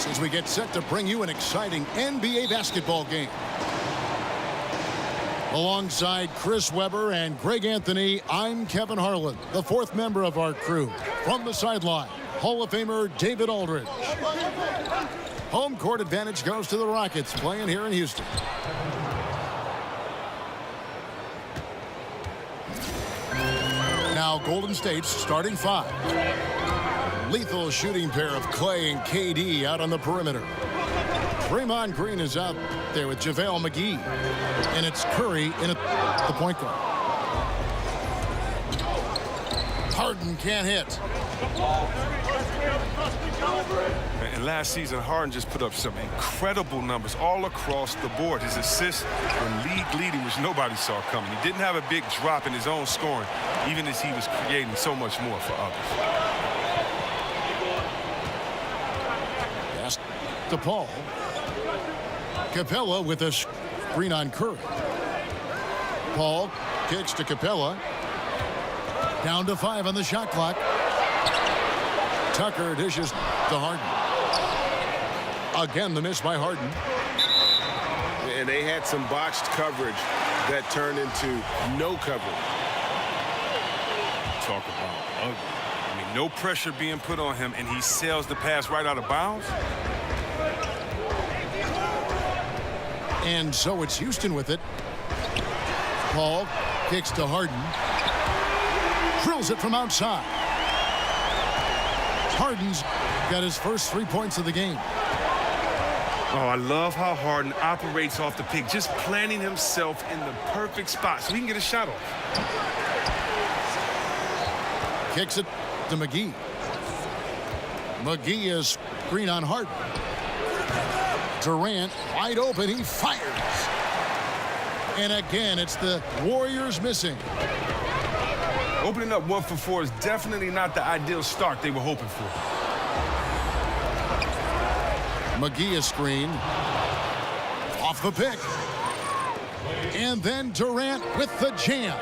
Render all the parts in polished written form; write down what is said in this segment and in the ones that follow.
us as we get set to bring you an exciting NBA basketball game. Alongside Chris Webber and Greg Anthony, I'm Kevin Harlan, the fourth member of our crew. From the sideline, Hall of Famer David Aldridge. Home court advantage goes to the Rockets, playing here in Houston. Now Golden State's starting five. Lethal shooting pair of Clay and KD out on the perimeter. Draymond Green is out there with JaVale McGee. And it's Curry in at the point guard. Harden can't hit. And last season, Harden just put up some incredible numbers all across the board. His assists were league leading, which nobody saw coming. He didn't have a big drop in his own scoring, even as he was creating so much more for others. Pass to Paul. Capella with a screen on Curry. Paul kicks to Capella. Down to 5 on the shot clock. Tucker dishes to Harden. Again, the miss by Harden. And they had some botched coverage that turned into no coverage. Talk about ugly. I mean, no pressure being put on him, and he sails the pass right out of bounds. And so it's Houston with it. Paul kicks to Harden. Drills it from outside. Harden's got his first 3 points of the game. Oh, I love how Harden operates off the pick, just planting himself in the perfect spot so he can get a shot off. Kicks it to McGee. McGee is screen on Harden. Durant wide open. He fires. And again, it's the Warriors missing. Opening up 1 for 4 is definitely not the ideal start they were hoping for. McGee is screen. Off the pick. And then Durant with the jam.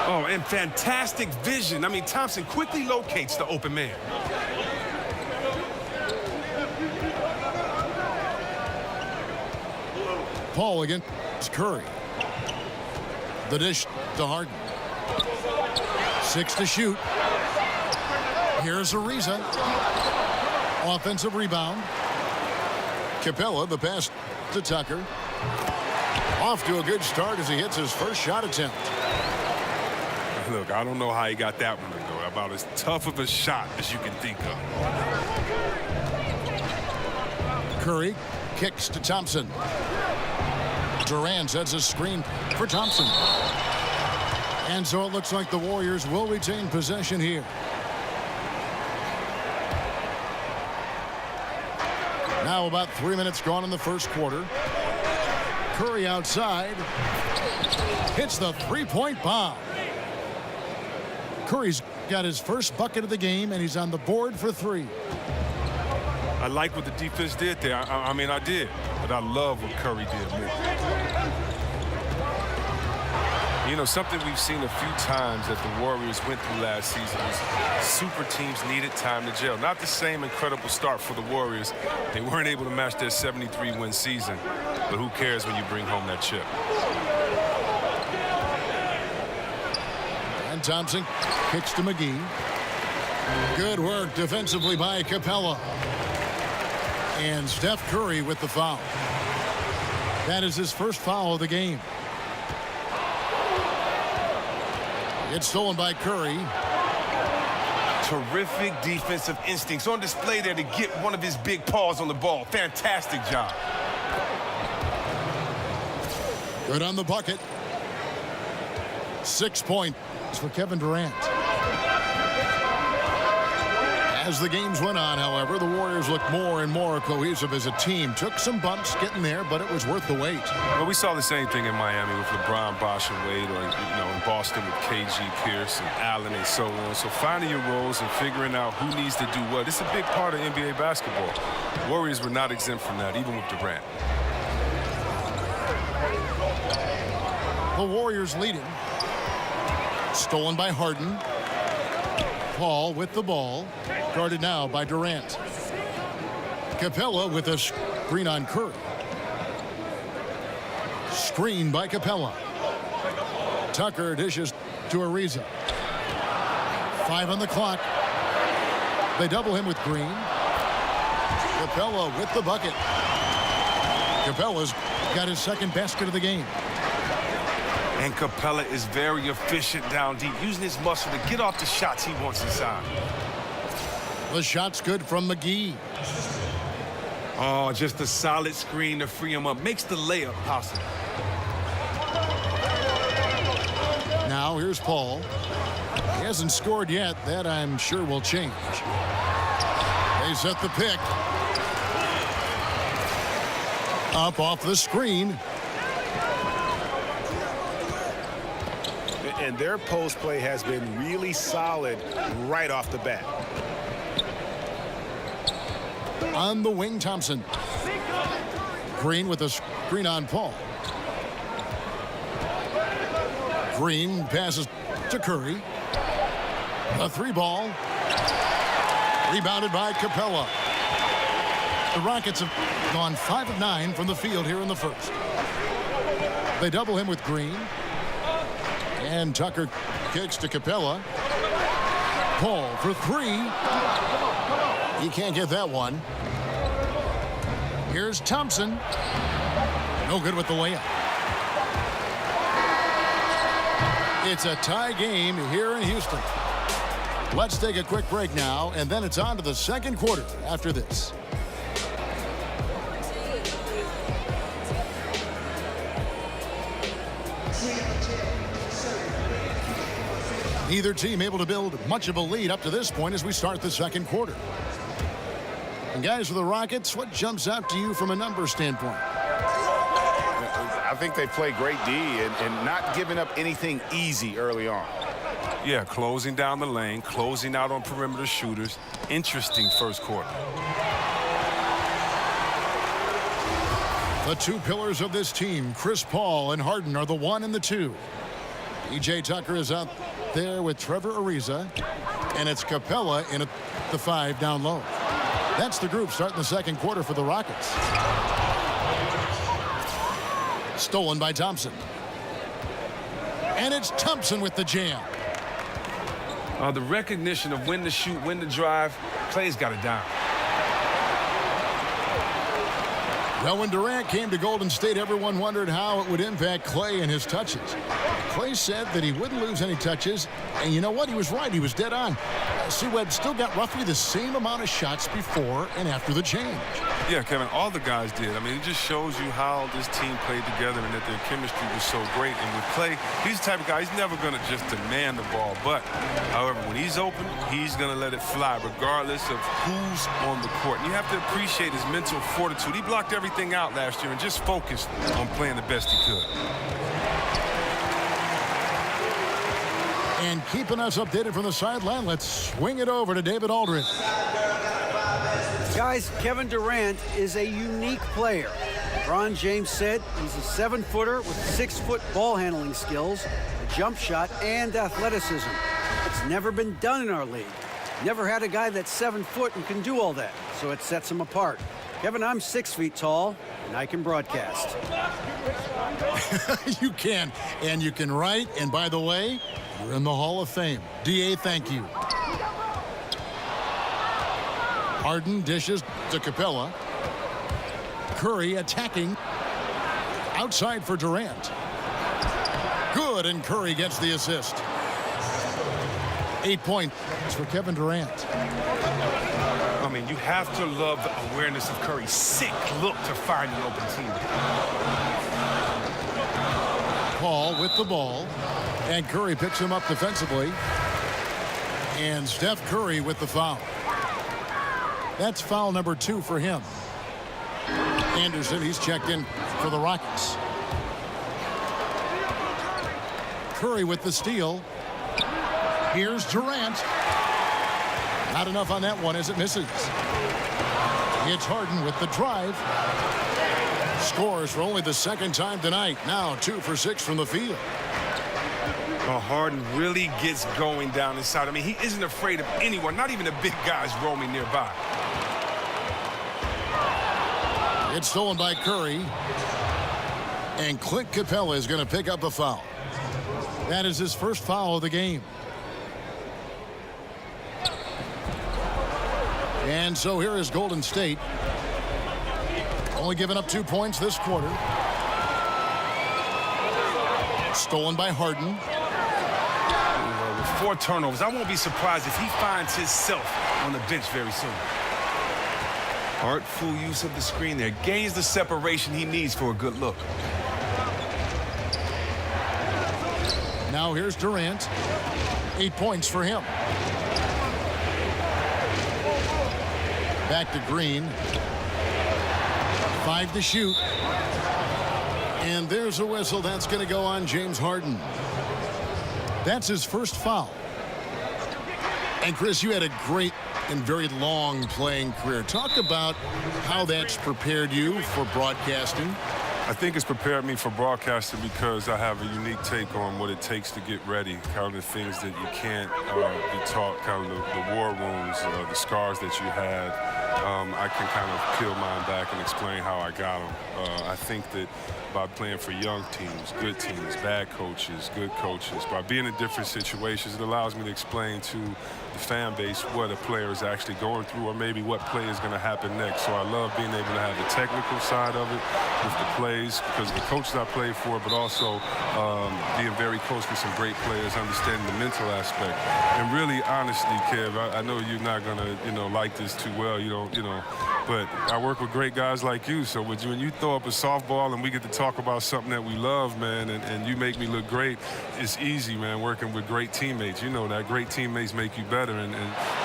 Oh, and fantastic vision. I mean, Thompson quickly locates the open man. Paul against Curry. The dish to Harden. 6 to shoot. Here's Ariza. Offensive rebound. Capella, the pass to Tucker. Off to a good start as he hits his first shot attempt. Look, I don't know how he got that one to go. About as tough of a shot as you can think of. Curry kicks to Thompson. Durant sets a screen for Thompson. And so it looks like the Warriors will retain possession here. Now about 3 minutes gone in the first quarter. Curry outside. Hits the three-point bomb. Curry's got his first bucket of the game, and he's on the board for 3. I like what the defense did there. I mean, I did. But I love what Curry did more. You know, something we've seen a few times that the Warriors went through last season is super teams needed time to gel. Not the same incredible start for the Warriors. They weren't able to match their 73-win season. But who cares when you bring home that chip? And Thompson kicks to McGee. Good work defensively by Capella. And Steph Curry with the foul. That is his first foul of the game. It's stolen by Curry. Terrific defensive instincts on display there to get one of his big paws on the ball. Fantastic job. Good on the bucket. 6 points for Kevin Durant. As the games went on, however, the Warriors looked more and more cohesive as a team. Took some bumps getting there, but it was worth the wait. Well, we saw the same thing in Miami with LeBron, Bosh, and Wade, or, in Boston with KG, Pierce, and Allen, and so on. So finding your roles and figuring out who needs to do what, it's a big part of NBA basketball. Warriors were not exempt from that, even with Durant. The Warriors leading. Stolen by Harden. Paul with the ball. Guarded now by Durant. Capella with a screen on Curry. Screen by Capella. Tucker dishes to Ariza. 5 on the clock. They double him with Green. Capella with the bucket. Capella's got his second basket of the game. And Capella is very efficient down deep, using his muscle to get off the shots he wants inside. The shot's good from McGee. Oh, just a solid screen to free him up. Makes the layup possible. Now here's Paul. He hasn't scored yet. That I'm sure will change. They set the pick. Up off the screen. And their post play has been really solid right off the bat. On the wing, Thompson. Green with a screen on Paul. Green passes to Curry. A 3-ball. Rebounded by Capella. The Rockets have gone 5 of 9 from the field here in the first. They double him with Green. And Tucker kicks to Capella. Paul for 3. He can't get that one. Here's Thompson. No good with the layup. It's a tie game here in Houston. Let's take a quick break now, and then it's on to the second quarter after this. Neither team able to build much of a lead up to this point as we start the second quarter. And guys, for the Rockets, what jumps out to you from a number standpoint? I think they play great D and not giving up anything easy early on. Yeah, closing down the lane, closing out on perimeter shooters. Interesting first quarter. The two pillars of this team, Chris Paul and Harden, are the 1 and the 2. E.J. Tucker is out there with Trevor Ariza, and it's Capella in the 5 down low. That's the group starting the second quarter for the Rockets. Stolen by Thompson. And it's Thompson with the jam. The recognition of when to shoot, when to drive, Clay's got it down. Well, when Durant came to Golden State, everyone wondered how it would impact Clay and his touches. Clay said that he wouldn't lose any touches, and you know what? He was right. He was dead on. C-Webb still got roughly the same amount of shots before and after the change. Yeah, Kevin, all the guys did. I mean, it just shows you how this team played together and that their chemistry was so great. And with Clay, he's the type of guy, he's never going to just demand the ball. But, however, when he's open, he's going to let it fly regardless of who's on the court. And you have to appreciate his mental fortitude. He blocked everything out last year and just focused on playing the best he could. And keeping us updated from the sideline, let's swing it over to David Aldridge. Guys, Kevin Durant is a unique player. LeBron James said he's a 7-footer with 6-foot ball handling skills, a jump shot, and athleticism. It's never been done in our league. Never had a guy that's 7 foot and can do all that, so it sets him apart. Kevin, I'm 6 feet tall, and I can broadcast. You can, and you can write, and by the way, you're in the Hall of Fame. D.A., thank you. Harden dishes to Capella. Curry attacking. Outside for Durant. Good, and Curry gets the assist. 8 points for Kevin Durant. I mean, you have to love the awareness of Curry's sick look to find an open team. Paul with the ball. And Curry picks him up defensively. And Steph Curry with the foul. That's foul number 2 for him. Anderson, he's checked in for the Rockets. Curry with the steal. Here's Durant. Not enough on that one as it misses. It's Harden with the drive. Scores for only the second time tonight. Now 2 for 6 from the field. Well, Harden really gets going down inside. I mean, he isn't afraid of anyone, not even the big guys roaming nearby. It's stolen by Curry. And Clint Capella is going to pick up a foul. That is his first foul of the game. And so here is Golden State. Only giving up 2 points this quarter. Stolen by Harden. With 4 turnovers, I won't be surprised if he finds himself on the bench very soon. Artful use of the screen there. Gains the separation he needs for a good look. Now here's Durant. 8 points for him. Back to Green. 5 to shoot. And there's a whistle. That's going to go on James Harden. That's his first foul. And Chris, you had a great and very long playing career. Talk about how that's prepared you for broadcasting. I think it's prepared me for broadcasting because I have a unique take on what it takes to get ready, kind of the things that you can't be taught, kind of the war wounds, the scars that you had. I can kind of peel mine back and explain how I got them. I think that by playing for young teams, good teams, bad coaches, good coaches, by being in different situations, it allows me to explain to the fan base what a player is actually going through or maybe what play is going to happen next. So I love being able to have the technical side of it with the plays because of the coaches I play for, but also being very close with some great players, understanding the mental aspect. And really, honestly, Kev, I know you're not going to, like this too well. You don't, but I work with great guys like you. So when you throw up a softball and we get to talk about something that we love, man, and you make me look great, it's easy, man, working with great teammates. You know that great teammates make you better, and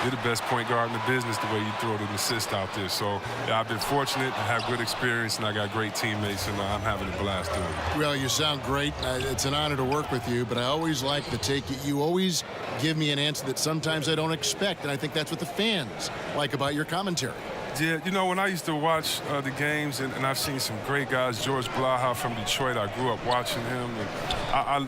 you're the best point guard in the business the way you throw an assist out there. So yeah, I've been fortunate to have good experience, and I got great teammates, and I'm having a blast doing it. Well, you sound great. It's an honor to work with you, but I always like to take it. You always give me an answer that sometimes I don't expect, and I think that's what the fans like about your commentary. Yeah, when I used to watch the games, and I've seen some great guys, George Blaha from Detroit, I grew up watching him, and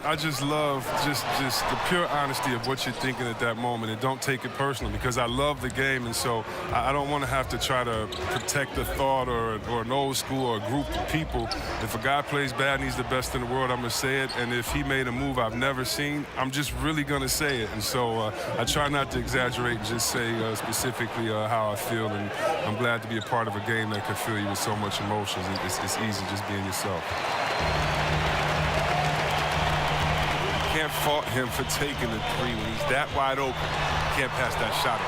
I just love just the pure honesty of what you're thinking at that moment, and don't take it personal, because I love the game, and so I don't want to have to try to protect a thought or an old school or a group of people. If a guy plays bad and he's the best in the world, I'm going to say it, and if he made a move I've never seen, I'm just really going to say it, and so I try not to exaggerate and just say specifically how I feel, and I'm glad to be a part of a game that can fill you with so much emotions. It's easy just being yourself. Can't fault him for taking the three when he's that wide open. Can't pass that shot.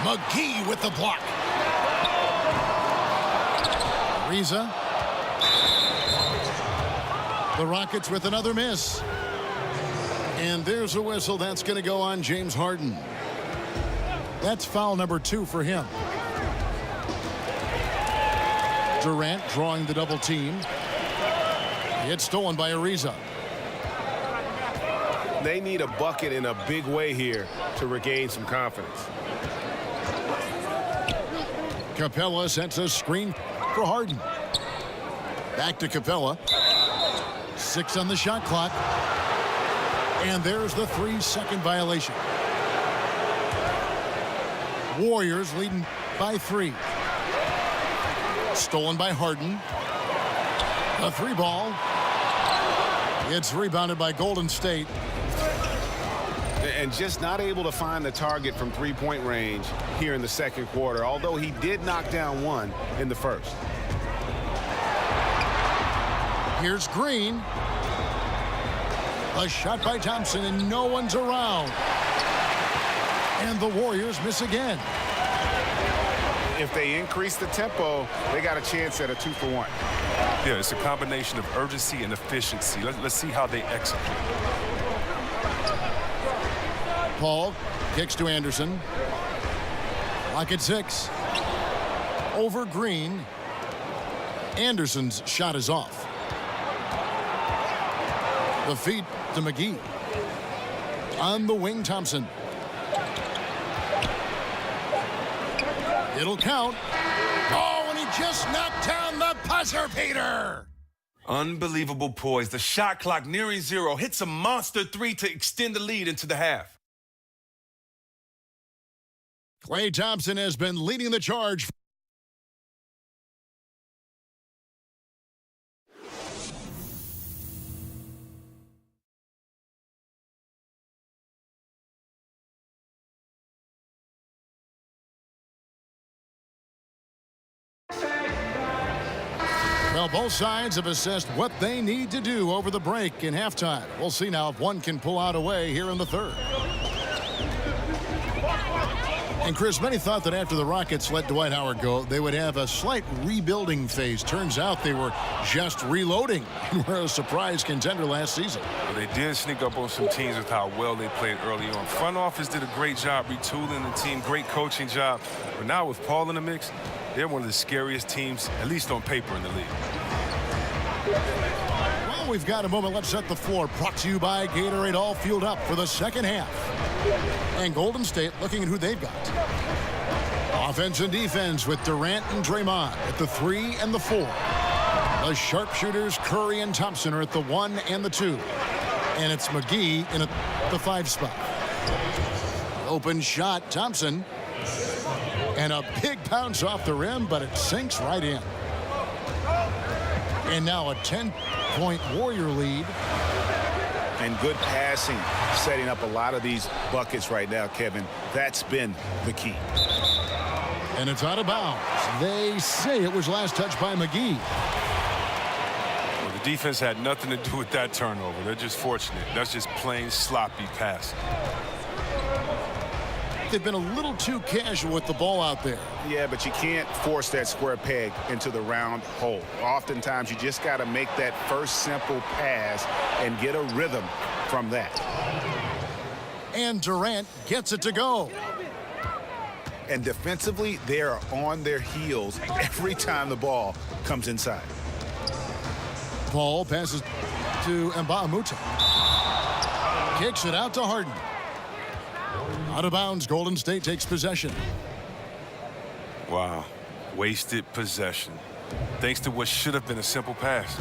McGee with the block. Ariza. The Rockets with another miss. And there's a whistle. That's going to go on James Harden. That's foul number 2 for him. Durant drawing the double team. It's stolen by Ariza. They need a bucket in a big way here to regain some confidence. Capella sets a screen for Harden. Back to Capella. 6 on the shot clock. And there's the 3-second violation. Warriors leading by 3. Stolen by Harden. A 3 ball. It's rebounded by Golden State. And just not able to find the target from three-point range here in the second quarter, although he did knock down one in the first. Here's Green. A shot by Thompson, and no one's around. And the Warriors miss again. If they increase the tempo, they got a chance at a 2-for-1. Yeah, it's a combination of urgency and efficiency. Let's see how they execute. Paul kicks to Anderson. Lock at 6. Over Green. Anderson's shot is off. The feed to McGee. On the wing, Thompson. It'll count. Oh, and he just knocked down the buzzer beater. Unbelievable poise. The shot clock nearing 0. Hits a monster 3 to extend the lead into the half. Klay Thompson has been leading the charge. Well, both sides have assessed what they need to do over the break in halftime. We'll see now if one can pull out a way here in the third. And Chris, many thought that after the Rockets let Dwight Howard go, they would have a slight rebuilding phase. Turns out they were just reloading and were a surprise contender last season. Well, they did sneak up on some teams with how well they played early on. Front office did a great job retooling the team, great coaching job. But now with Paul in the mix, they're one of the scariest teams, at least on paper, in the league. Well, we've got a moment. Let's set the floor. Brought to you by Gatorade, all fueled up for the second half. And Golden State looking at who they've got. Offense and defense with Durant and Draymond at the 3 and the 4. The sharpshooters Curry and Thompson are at the 1 and the 2. And it's McGee in the 5 spot. Open shot, Thompson. And a big bounce off the rim, but it sinks right in. And now a 10-point Warrior lead. And good passing, setting up a lot of these buckets right now, Kevin. That's been the key. And it's out of bounds. They say it was last touched by McGee. Well, the defense had nothing to do with that turnover. They're just fortunate. That's just plain sloppy pass. They've been a little too casual with the ball out there. Yeah, but you can't force that square peg into the round hole. Oftentimes, you just got to make that first simple pass and get a rhythm from that. And Durant gets it to go. And defensively, they are on their heels every time the ball comes inside. Paul passes to Mbamute. Kicks it out to Harden. Out of bounds, Golden State takes possession. Wow, wasted possession. Thanks to what should have been a simple pass.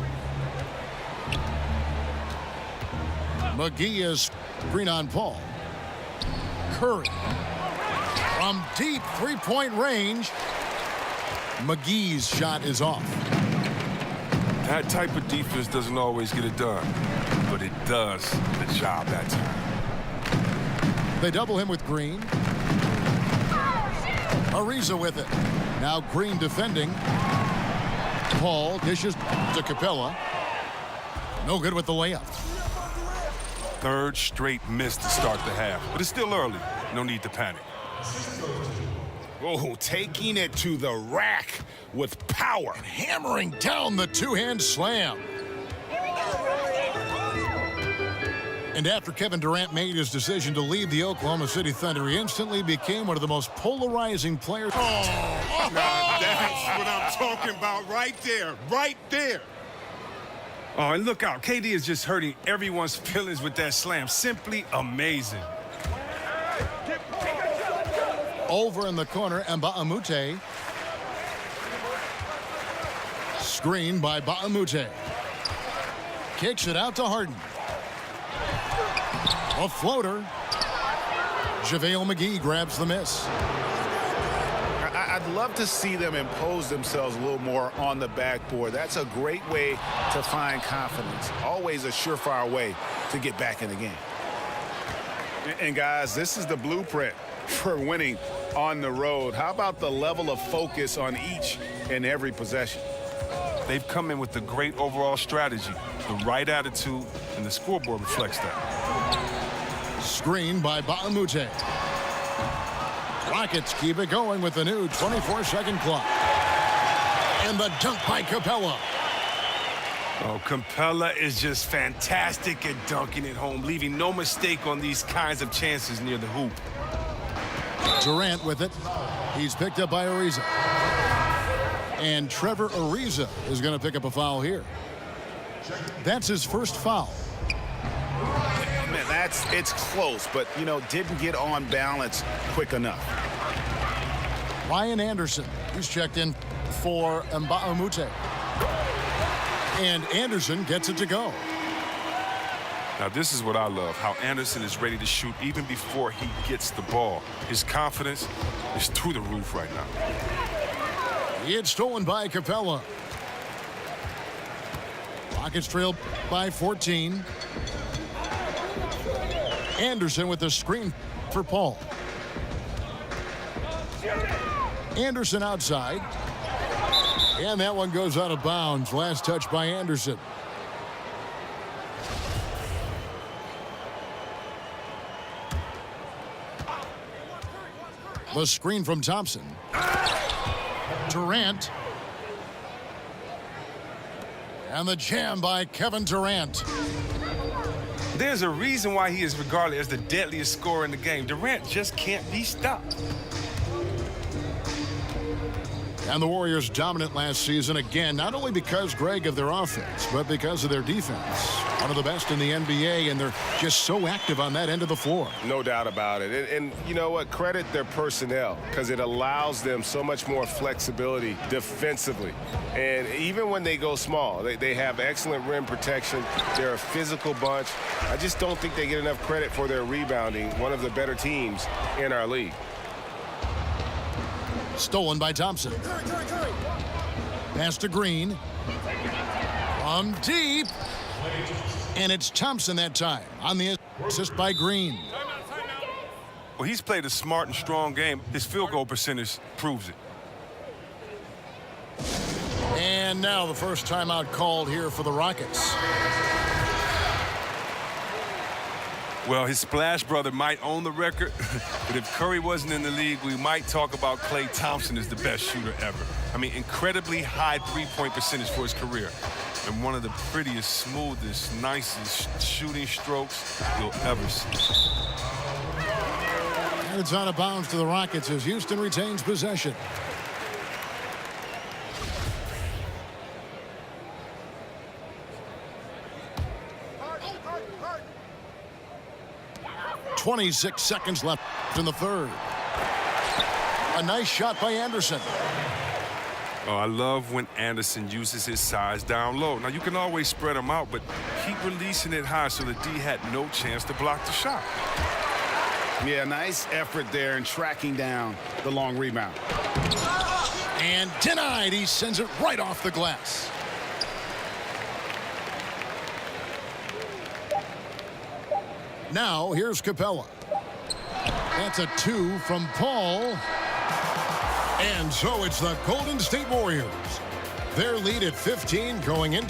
McGee is screen on Paul. Curry. From deep three-point range, McGee's shot is off. That type of defense doesn't always get it done, but it does the job that time. They double him with Green. Ariza with it. Now Green defending. Paul dishes to Capella. No good with the layup. Third straight miss to start the half, but it's still early. No need to panic. Oh, taking it to the rack with power. Hammering down the two-hand slam. And after Kevin Durant made his decision to leave the Oklahoma City Thunder, he instantly became one of the most polarizing players. Now, that's what I'm talking about right there. Right there. Oh, and look out. KD is just hurting everyone's feelings with that slam. Simply amazing. Over in the corner, Mbamute. Screen by Mbamute. Kicks it out to Harden. A floater. JaVale McGee grabs the miss. I'd love to see them impose themselves a little more on the backboard. That's a great way to find confidence. Always a surefire way to get back in the game. And guys, this is the blueprint for winning on the road. How about the level of focus on each and every possession? They've come in with a great overall strategy, the right attitude, and the scoreboard reflects that. Screen by Mbamute. Rockets keep it going with the new 24-second clock. And the dunk by Capella. Oh, Capella is just fantastic at dunking it home, leaving no mistake on these kinds of chances near the hoop. Durant with it. He's picked up by Ariza. And Trevor Ariza is going to pick up a foul here. That's his first foul. Man, it's close, but, you know, didn't get on balance quick enough. Ryan Anderson, he's checked in for Mbamute. And Anderson gets it to go. Now, this is what I love, how Anderson is ready to shoot even before he gets the ball. His confidence is through the roof right now. It's stolen by Capella. Rockets trail by 14. Anderson with the screen for Paul. Anderson outside. And that one goes out of bounds. Last touch by Anderson. The screen from Thompson. Durant. And the jam by Kevin Durant. There's a reason why he is regarded as the deadliest scorer in the game. Durant just can't be stopped. And the Warriors dominant last season again, not only because, Greg, of their offense, but because of their defense. One of the best in the NBA, and they're just so active on that end of the floor. No doubt about it. And you know what? Credit their personnel, because it allows them so much more flexibility defensively. And even when they go small, they have excellent rim protection. They're a physical bunch. I just don't think they get enough credit for their rebounding, one of the better teams in our league. Stolen by Thompson. Pass to Green. From deep. And it's Thompson that time on the assist by Green. Well, he's played a smart and strong game. His field goal percentage proves it. And now the first timeout called here for the Rockets. Well, his Splash brother might own the record, but if Curry wasn't in the league, we might talk about Klay Thompson as the best shooter ever. I mean, incredibly high three-point percentage for his career, and one of the prettiest, smoothest, nicest shooting strokes you'll ever see. And it's out of bounds to the Rockets as Houston retains possession. .26 seconds left in the third. A nice shot by Anderson. Oh, I love when Anderson uses his size down low. Now, you can always spread him out, but keep releasing it high so the D had no chance to block the shot. Yeah, nice effort there in tracking down the long rebound. And denied. He sends it right off the glass. Now, here's Capella. That's a 2 from Paul. And so it's the Golden State Warriors. Their lead at 15 going in.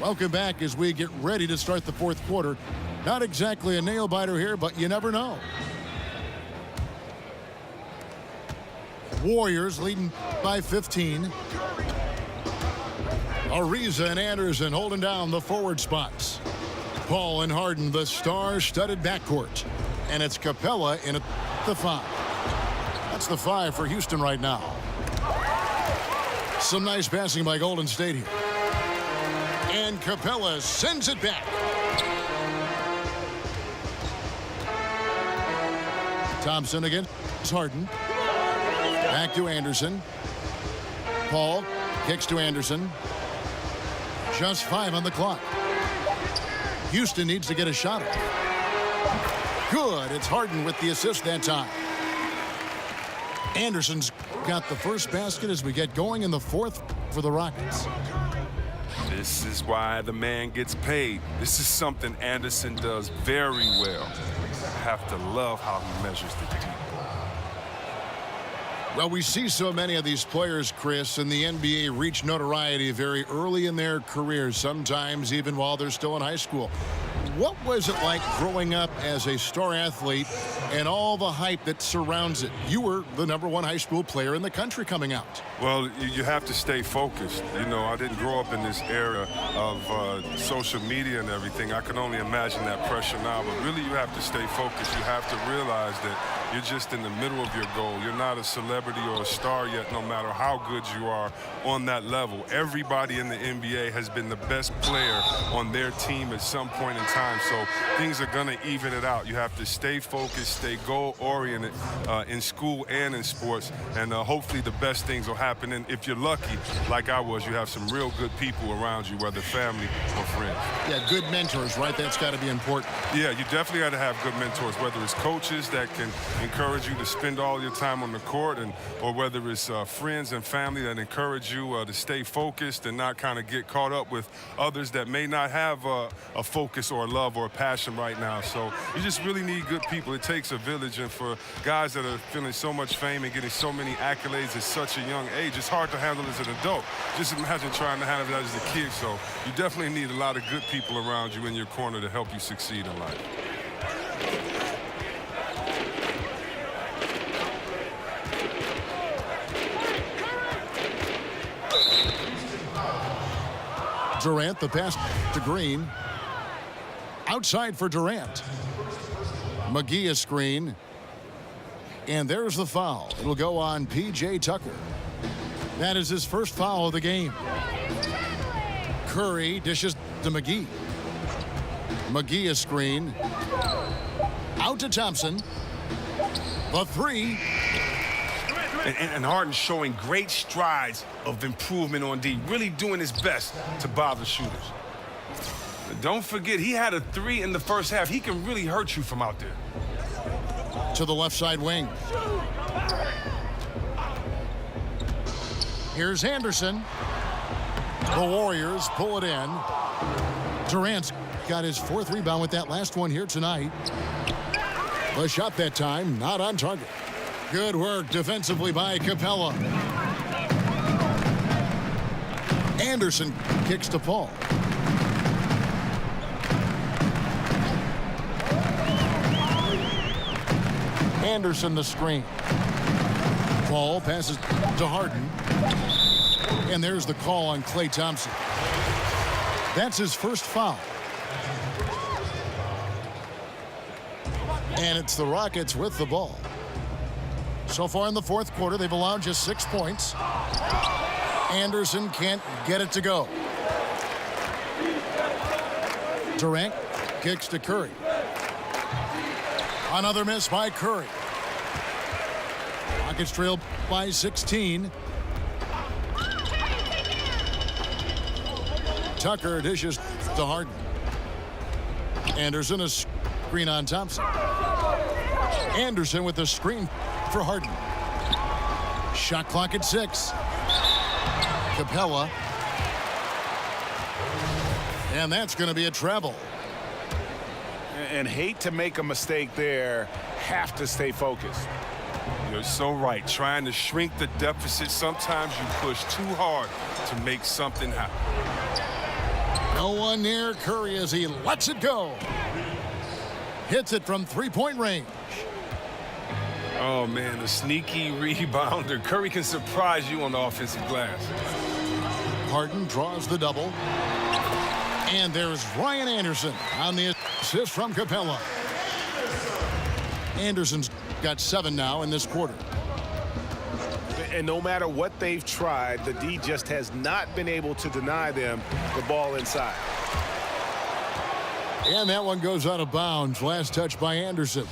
Welcome back as we get ready to start the fourth quarter. Not exactly a nail-biter here, but you never know. Warriors leading by 15. Ariza and Anderson holding down the forward spots. Paul and Harden, the star-studded backcourt. And it's Capella in at the 5. That's the 5 for Houston right now. Some nice passing by Golden State here. And Capella sends it back. Thompson against Harden. Back to Anderson. Paul kicks to Anderson. Just 5 on the clock. Houston needs to get a shot off. Good. It's Harden with the assist that time. Anderson's got the first basket as we get going in the fourth for the Rockets. This is why the man gets paid. This is something Anderson does very well. You have to love how he measures the deep. Well, we see so many of these players, Chris, in the NBA reach notoriety very early in their careers, sometimes even while they're still in high school. What was it like growing up as a star athlete and all the hype that surrounds it? You were the #1 high school player in the country coming out. Well, you have to stay focused. You know, I didn't grow up in this era of social media and everything. I can only imagine that pressure now, but really you have to stay focused. You have to realize that you're just in the middle of your goal. You're not a celebrity or a star yet, no matter how good you are on that level. Everybody in the NBA has been the best player on their team at some point in time, so things are going to even it out. You have to stay focused, stay goal-oriented in school and in sports, and hopefully the best things will happen. And if you're lucky, like I was, you have some real good people around you, whether family or friends. Yeah, good mentors, right? That's got to be important. Yeah, you definitely got to have good mentors, whether it's coaches that can encourage you to spend all your time on the court, or whether it's friends and family that encourage you to stay focused and not kind of get caught up with others that may not have a focus or a love or passion right now. So you just really need good people. It takes a village, and for guys that are feeling so much fame and getting so many accolades at such a young age, it's hard to handle as an adult. Just imagine trying to handle that as a kid. So you definitely need a lot of good people around you in your corner to help you succeed in life. Durant, the pass to Green. Outside for Durant. McGee a screen. And there's the foul. It'll go on P.J. Tucker. That is his first foul of the game. Curry dishes to McGee. McGee a screen. Out to Thompson. The three. And Harden showing great strides of improvement on D, really doing his best to bother shooters. But don't forget, he had a 3 in the first half. He can really hurt you from out there. To the left side wing. Here's Anderson. The Warriors pull it in. Durant's got his 4th rebound with that last one here tonight. The shot that time, not on target. Good work defensively by Capella. Anderson kicks to Paul. Anderson the screen. Paul passes to Harden. And there's the call on Klay Thompson. That's his first foul. And it's the Rockets with the ball. So far in the 4th quarter, they've allowed just 6 points. Anderson can't get it to go. Durant kicks to Curry. Another miss by Curry. Rockets trail by 16. Tucker dishes to Harden. Anderson a screen on Thompson. Anderson with the screen for Harden. Shot clock at 6. Capella. And that's going to be a travel. And hate to make a mistake there. Have to stay focused. You're so right. Trying to shrink the deficit, sometimes you push too hard to make something happen. No one near Curry as he lets it go. Hits it from 3-point range. Oh, man, a sneaky rebounder. Curry can surprise you on the offensive glass. Harden draws the double. And there's Ryan Anderson on the assist from Capella. Anderson's got 7 now in this quarter. And no matter what they've tried, the D just has not been able to deny them the ball inside. And that one goes out of bounds. Last touch by Anderson.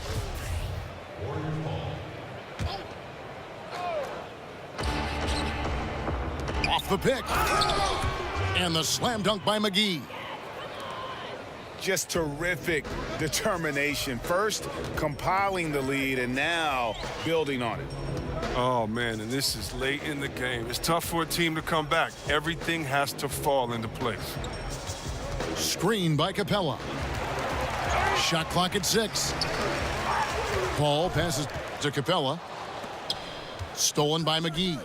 Off the pick. And the slam dunk by McGee. Just terrific determination. First compiling the lead and now building on it. Oh, man, and this is late in the game. It's tough for a team to come back. Everything has to fall into place. Screen by Capella. Shot clock at 6. Paul passes to Capella. Stolen by McGee.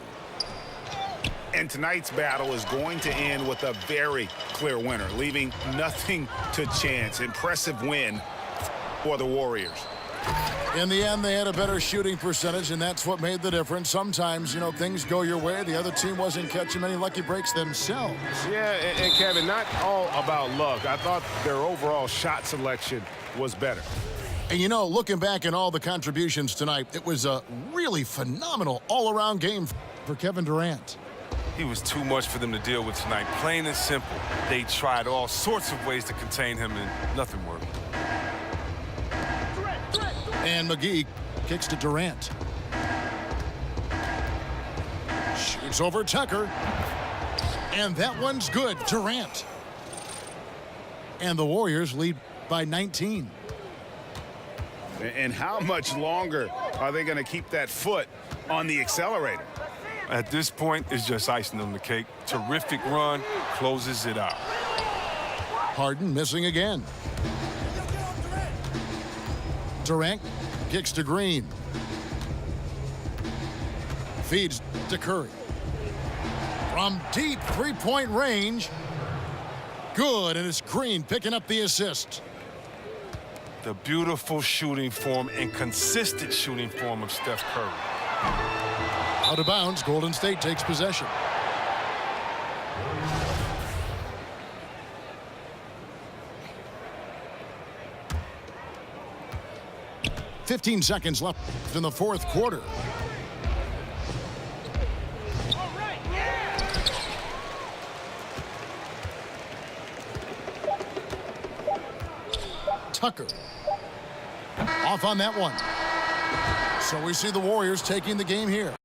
And tonight's battle is going to end with a very clear winner, leaving nothing to chance. Impressive win for the Warriors. In the end, they had a better shooting percentage, and that's what made the difference. Sometimes, you know, things go your way. The other team wasn't catching many lucky breaks themselves. Yeah, and Kevin, not all about luck. I thought their overall shot selection was better. And, you know, looking back at all the contributions tonight, it was a really phenomenal all-around game for Kevin Durant. He was too much for them to deal with tonight. Plain and simple. They tried all sorts of ways to contain him, and nothing worked. And McGee kicks to Durant. Shoots over Tucker. And that one's good. Durant. And the Warriors lead by 19. And how much longer are they going to keep that foot on the accelerator? At this point, it's just icing on the cake. Terrific run, closes it out. Harden missing again. Durant kicks to Green. Feeds to Curry. From deep three-point range. Good, and it's Green picking up the assist. The beautiful shooting form and consistent shooting form of Steph Curry. Out of bounds, Golden State takes possession. "15 seconds left in the fourth quarter. Tucker off on that one. So we see the Warriors taking the game here.